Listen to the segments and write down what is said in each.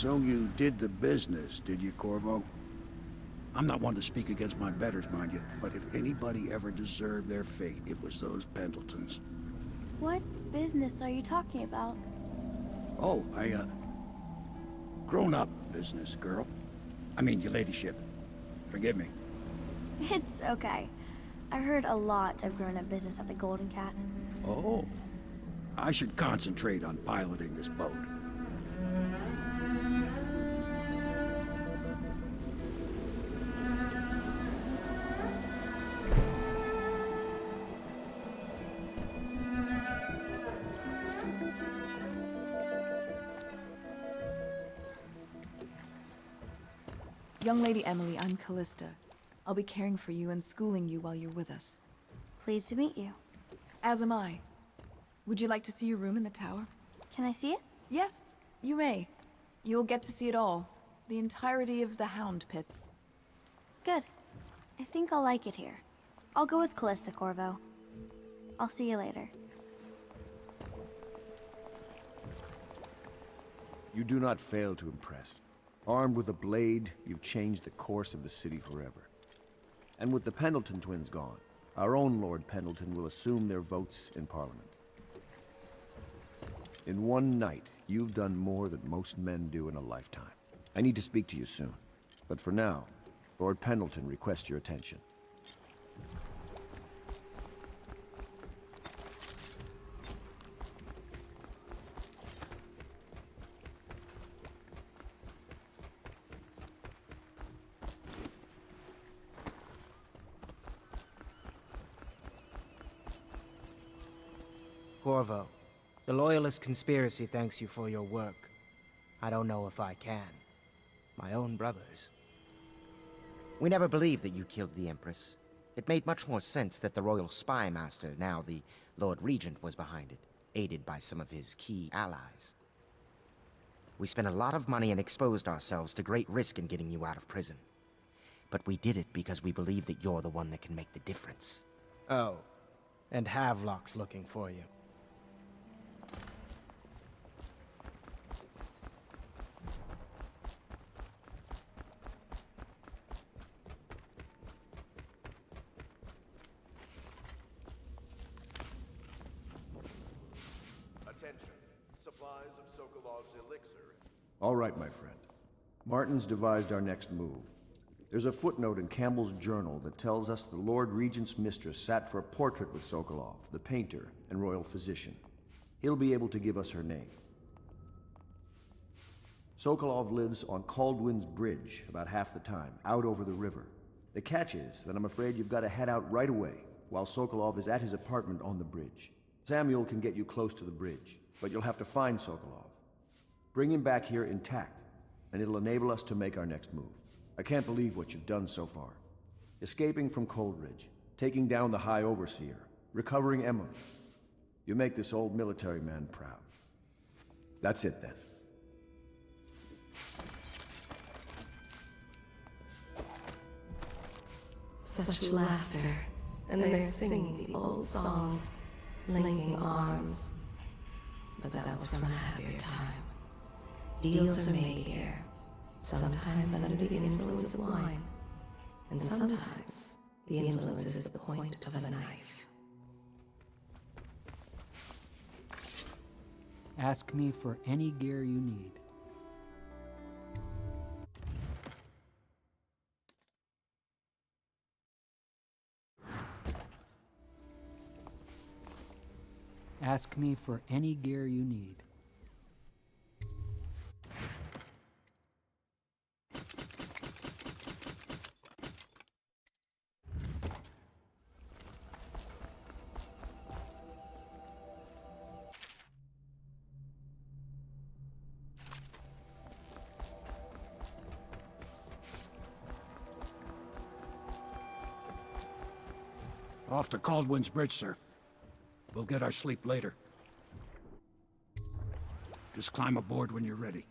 So you did the business, did you, Corvo? I'm not one to speak against my betters, mind you, but if anybody ever deserved their fate, it was those Pendletons. What business are you talking about? Oh, grown-up business, girl. I mean, your ladyship. Forgive me. It's okay. I heard a lot of grown-up business at the Golden Cat. Oh. I should concentrate on piloting this boat. Young Lady Emily, I'm Callista. I'll be caring for you and schooling you while you're with us. Pleased to meet you. As am I. Would you like to see your room in the tower? Can I see it? Yes, you may. You'll get to see it all. The entirety of the Hound Pits. Good. I think I'll like it here. I'll go with Callista, Corvo. I'll see you later. You do not fail to impress. Armed with a blade, you've changed the course of the city forever. And with the Pendleton twins gone, our own Lord Pendleton will assume their votes in Parliament. In one night, you've done more than most men do in a lifetime. I need to speak to you soon. But for now, Lord Pendleton requests your attention. Corvo, the Loyalist conspiracy thanks you for your work. I don't know if I can. My own brothers. We never believed that you killed the Empress. It made much more sense that the Royal Spy Master, now the Lord Regent, was behind it, aided by some of his key allies. We spent a lot of money and exposed ourselves to great risk in getting you out of prison. But we did it because we believe that you're the one that can make the difference. Oh, and Havelock's looking for you. All right, my friend. Martin's devised our next move. There's a footnote in Campbell's journal that tells us the Lord Regent's mistress sat for a portrait with Sokolov, the painter and royal physician. He'll be able to give us her name. Sokolov lives on Caldwin's Bridge about half the time, out over the river. The catch is that I'm afraid you've got to head out right away while Sokolov is at his apartment on the bridge. Samuel can get you close to the bridge, but you'll have to find Sokolov. Bring him back here intact, and it'll enable us to make our next move. I can't believe what you've done so far. Escaping from Coldridge, taking down the High Overseer, recovering Emily. You make this old military man proud. That's it then. Such laughter, and they're singing the old songs, linking arms. But that was from a happier time. Deals are made here, sometimes under the influence of wine, and sometimes the influence is the point of a knife. Ask me for any gear you need. Ask me for any gear you need. Off to Caldwin's Bridge, sir. We'll get our sleep later. Just climb aboard when you're ready.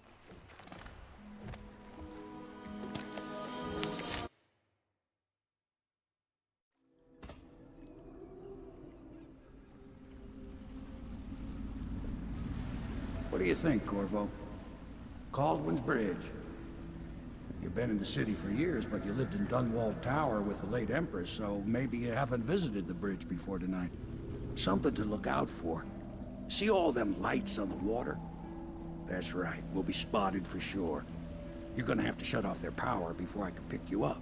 What do you think, Corvo? Caldwin's Bridge. You've been in the city for years, but you lived in Dunwall Tower with the late Empress, so maybe you haven't visited the bridge before tonight. Something to look out for. See all them lights on the water? That's right, we'll be spotted for sure. You're gonna have to shut off their power before I can pick you up.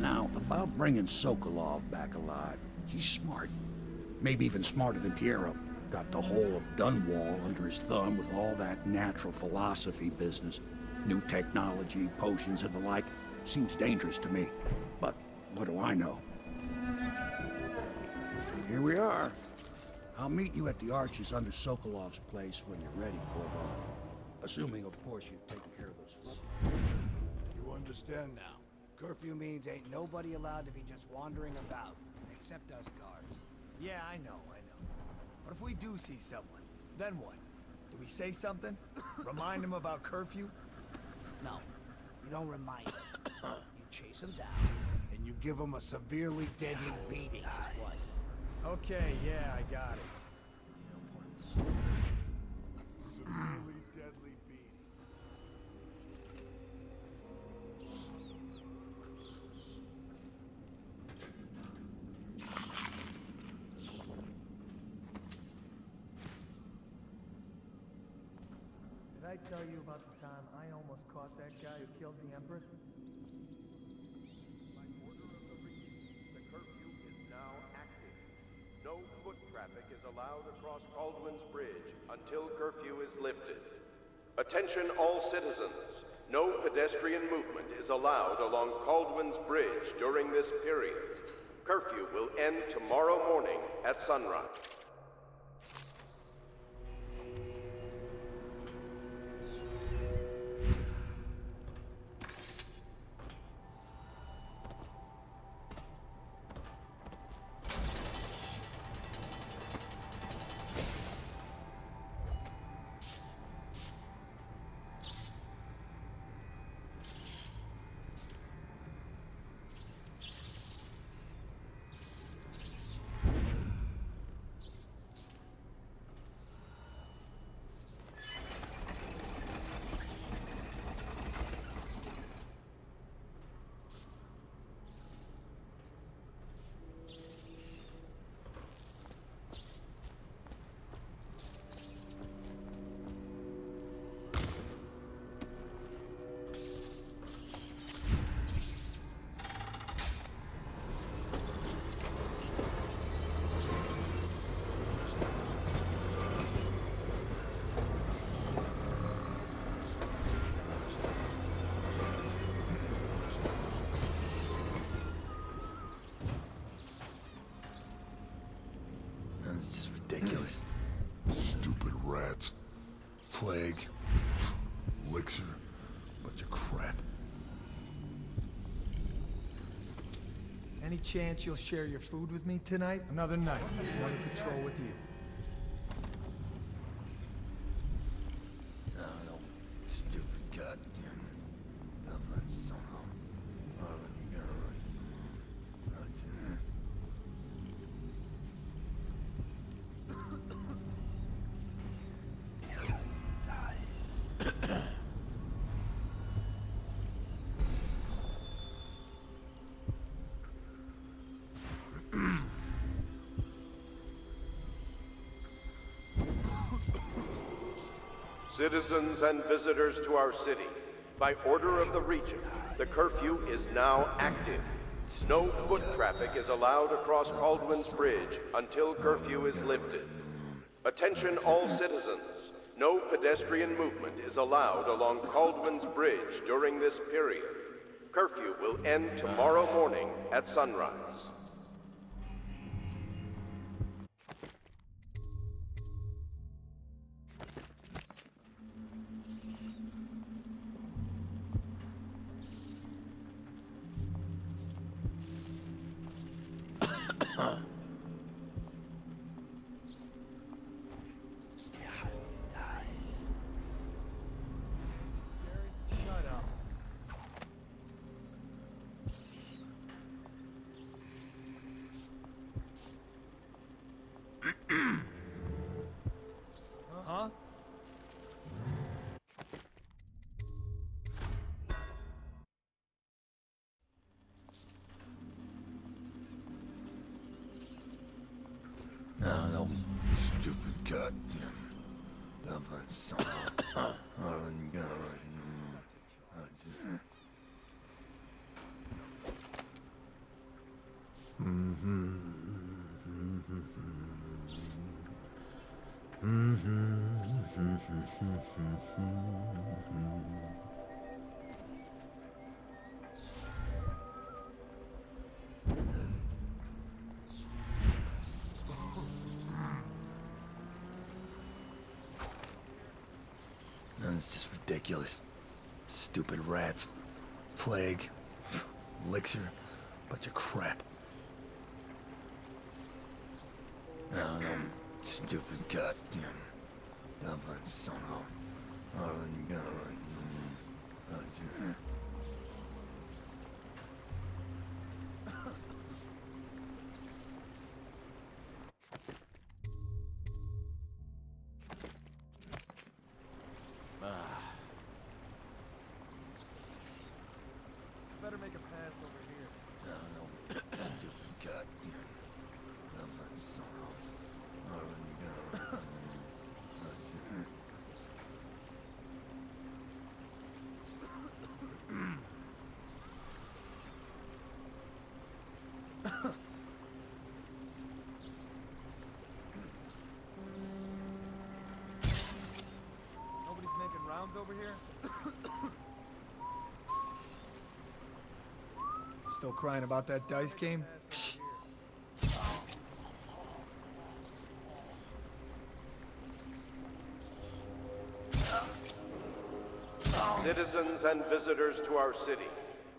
Now, about bringing Sokolov back alive. He's smart. Maybe even smarter than Piero. Got the whole of Dunwall under his thumb with all that natural philosophy business. New technology, potions and the like. Seems dangerous to me. But what do I know? Here we are. I'll meet you at the arches under Sokolov's place when you're ready, Corvo. Assuming, of course, you've taken care of those. You understand now? Curfew means ain't nobody allowed to be just wandering about, except us guards. Yeah, I know. But if we do see someone, then what? Do we say something? Remind them about curfew? No, you don't remind them. You chase them down. And you give them a severely deadly beating is what? Okay, yeah, I got it. Severely deadly beating. Did I tell you about the time I almost caught that guy who killed the Empress? By order of the regent, the curfew is now active. No foot traffic is allowed across Caldwin's Bridge until curfew is lifted. Attention all citizens. No pedestrian movement is allowed along Caldwin's Bridge during this period. Curfew will end tomorrow morning at sunrise. That's just ridiculous. Stupid rats. Plague. Elixir. Bunch of crap. Any chance you'll share your food with me tonight? Another night, another patrol with you. No. Stupid goddamn. Citizens and visitors to our city, by order of the regent, the curfew is now active. No foot traffic is allowed across Caldwin's Bridge until curfew is lifted. Attention all citizens. No pedestrian movement is allowed along Caldwin's Bridge during this period. Curfew will end tomorrow morning at sunrise. Shut up. Huh? No, stupid goddamn. Dumb son. It's just ridiculous. Stupid rats. Plague. Elixir. Bunch of crap. No, stupid goddamn. Dumb son of. Better make a pass over here. No, stupid goddamn. Dumb son of. Nobody's making rounds over here? Still crying about that dice game? Citizens and visitors to our city,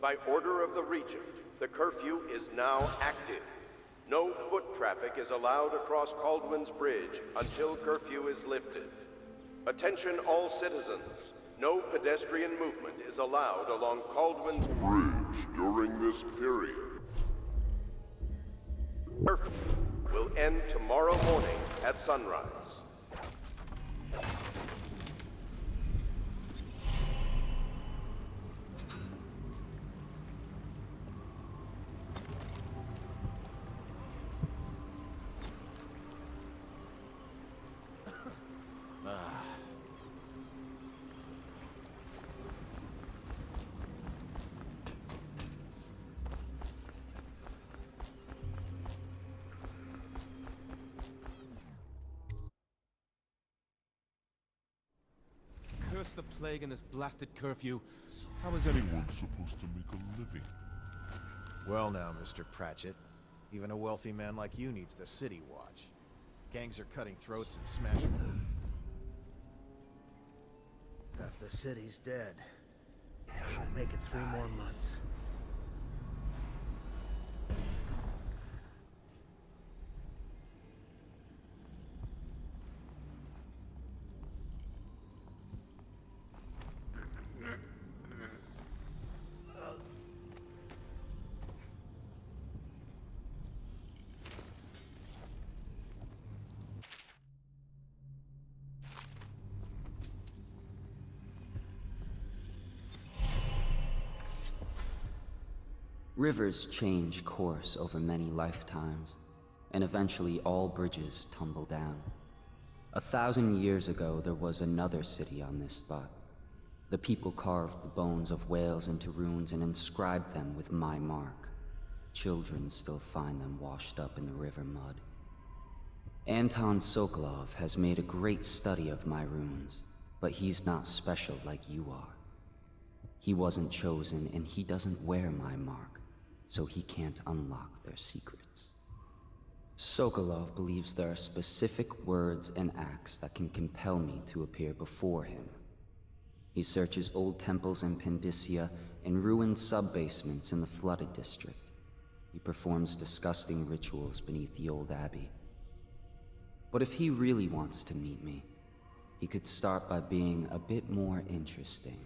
by order of the Regent, the curfew is now active. No foot traffic is allowed across Caldwin's Bridge until curfew is lifted. Attention all citizens. No pedestrian movement is allowed along Caldwin's Bridge during this period. Curfew will end tomorrow morning at sunrise. Curse the plague and this blasted curfew. How is anyone supposed to make a living? Well now, Mr. Pratchett. Even a wealthy man like you needs the city watch. Gangs are cutting throats and smashing... Half the city's dead. I'll make it 3 more months. Rivers change course over many lifetimes, and eventually all bridges tumble down. 1,000 years ago, there was another city on this spot. The people carved the bones of whales into runes and inscribed them with my mark. Children still find them washed up in the river mud. Anton Sokolov has made a great study of my runes, but he's not special like you are. He wasn't chosen, and he doesn't wear my mark, so he can't unlock their secrets. Sokolov believes there are specific words and acts that can compel me to appear before him. He searches old temples in Pendicia and ruined sub-basements in the flooded district. He performs disgusting rituals beneath the old abbey. But if he really wants to meet me, he could start by being a bit more interesting.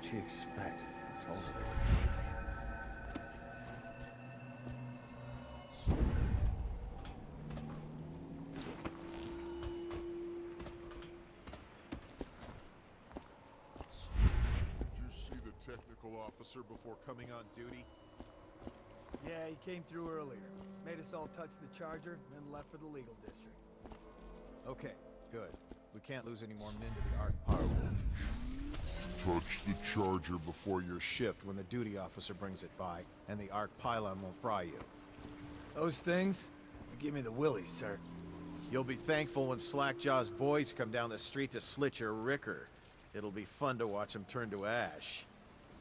did she expect? I told her. Technical officer before coming on duty? Yeah, he came through earlier. Made us all touch the charger, then left for the legal district. Okay, good. We can't lose any more men to the Arc Pylon. Touch the charger before your shift when the duty officer brings it by, and the Arc Pylon won't fry you. Those things? They give me the willies, sir. You'll be thankful when Slackjaw's boys come down the street to slit your ricker. It'll be fun to watch them turn to ash.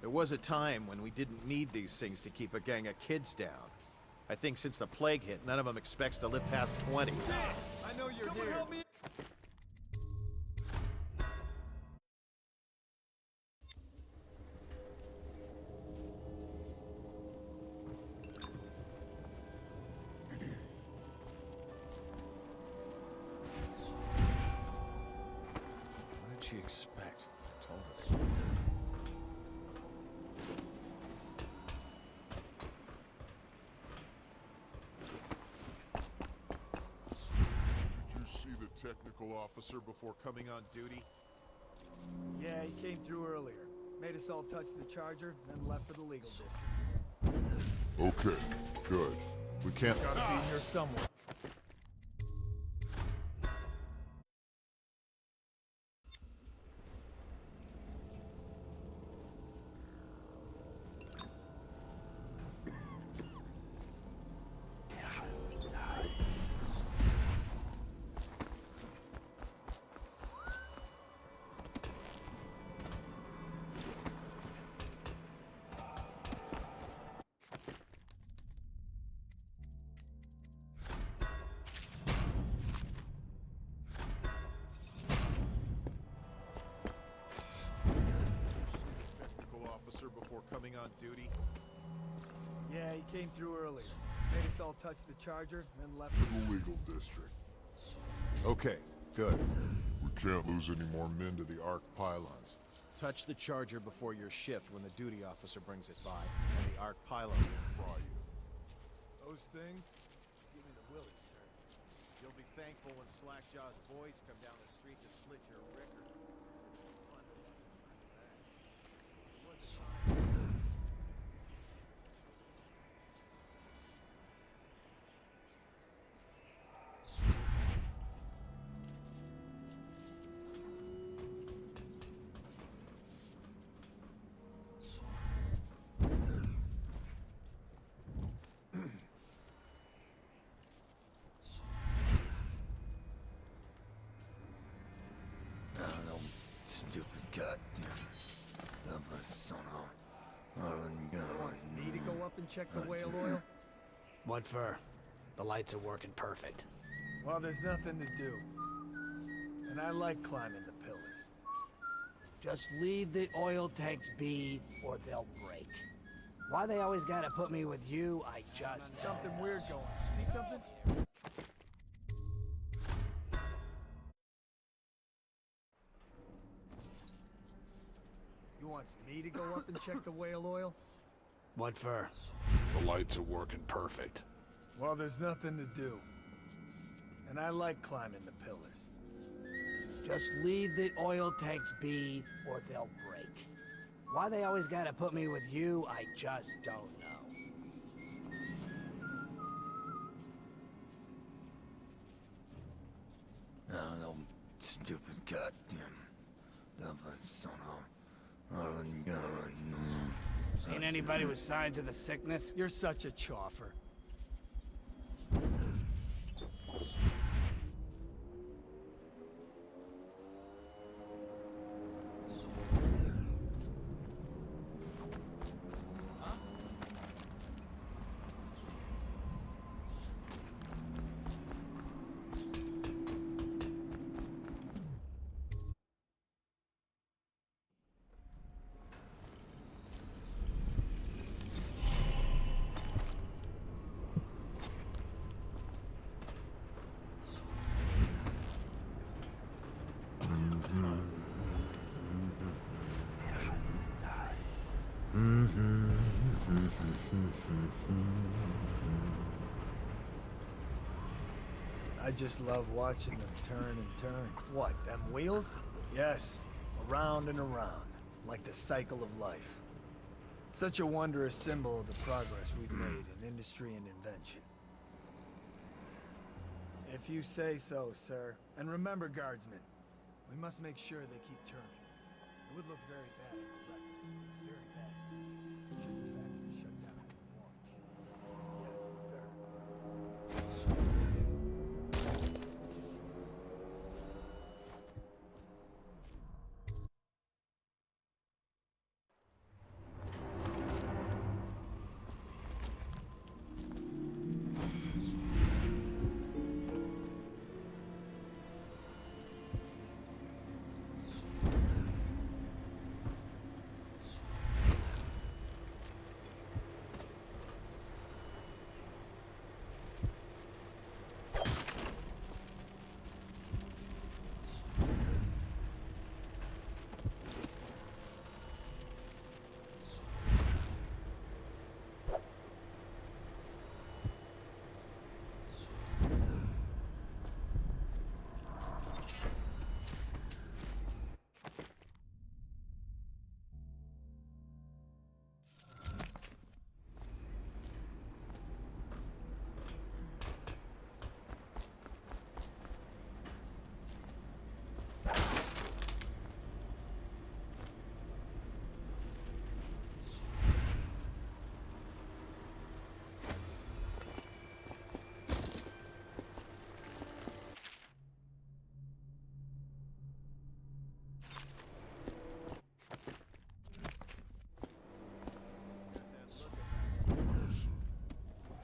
There was a time when we didn't need these things to keep a gang of kids down. I think since the plague hit, none of them expects to live past 20. I know you're here. Help me. What did she expect? I told her. Technical officer before coming on duty? Yeah, he came through earlier. Made us all touch the charger, then left for the legal district. Okay, good. We can't... Gotta be here somewhere. Before coming on duty? Yeah, he came through earlier. Made us all touch the charger, then left for the legal district. Okay, good. We can't lose any more men to the Arc Pylons. Touch the charger before your shift when the duty officer brings it by, and the Arc Pylon will fry you. Those things? Give me the willies, sir. You'll be thankful when Slackjaw's boys come down the street to slit your ricker. Wants me to go up and check the whale oil? What for? The lights are working perfect. Well, there's nothing to do. And I like climbing the pillars. Just leave the oil tanks be, or they'll break. Why they always gotta put me with you, I just... Something weird going. See something? You wants me to go up and check the whale oil? What for? The lights are working perfect. Well, there's nothing to do. And I like climbing the pillars. Just leave the oil tanks be, or they'll break. Why they always gotta put me with you, I just don't know. Oh, no stupid goddamn... Seen anybody with signs of the sickness? You're such a choffer. I just love watching them turn and turn. What, them wheels? Yes, around and around, like the cycle of life. Such a wondrous symbol of the progress we've made in industry and invention. If you say so, sir. And remember, guardsmen, we must make sure they keep turning. It would look very bad if we left them. Very bad. Should be back to shut down at launch. Yes, sir.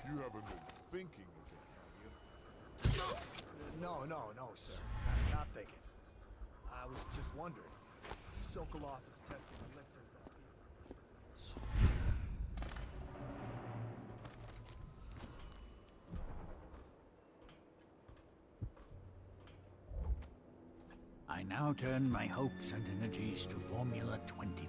You haven't been thinking again, have you? No, sir. Not thinking. I was just wondering. Sokolov is testing elixirs on people. I now turn my hopes and energies to Formula 25.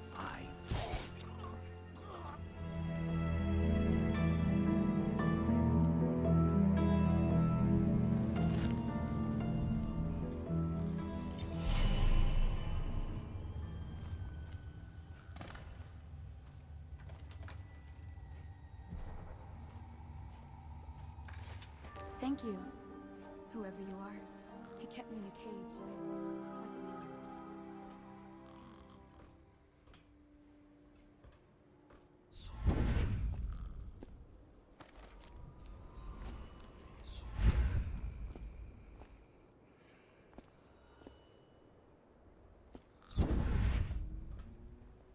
Thank you, whoever you are. He kept me in a cage.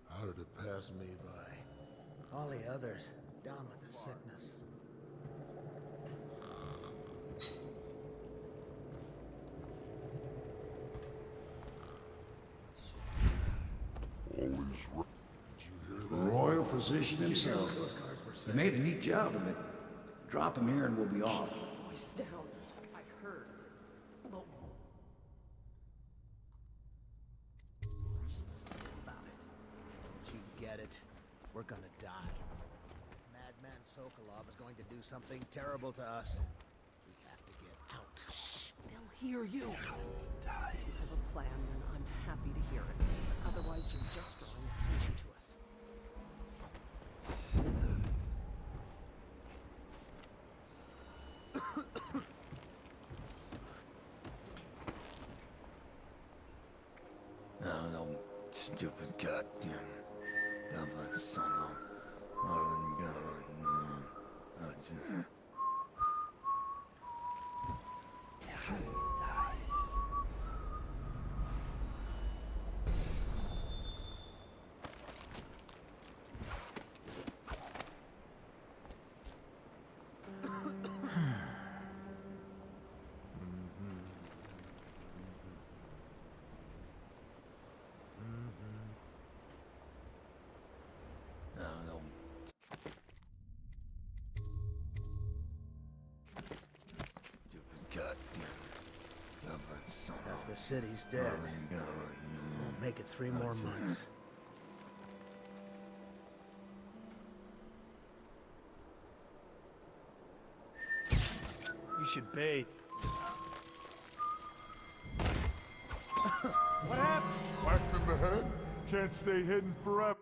How did it pass me by? All the others, down with the sickness. The royal physician himself. He made a neat job of it. Drop him here and we'll be off. Voice down. I heard. Well, we're supposed to know about it. Don't you get it? We're gonna die. Madman Sokolov is going to do something terrible to us. We have to get out. Shh. They'll hear you. If you have a plan, then I'm happy to hear it. Otherwise, you're just drawing attention to us. No, stupid goddamn. Half the city's dead. Won't make it 3 more months. should bathe. What happened? Whacked in the head? Can't stay hidden forever.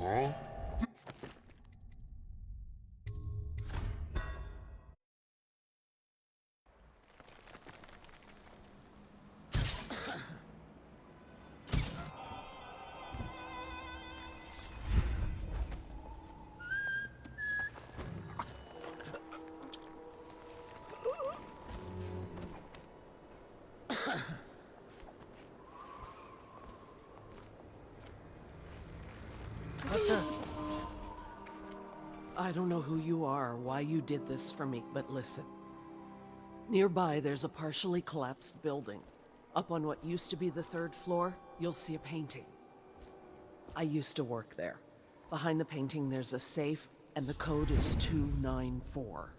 Huh? I don't know who you are or why you did this for me, but listen. Nearby, there's a partially collapsed building. Up on what used to be the 3rd floor, you'll see a painting. I used to work there. Behind the painting, there's a safe, and the code is 294.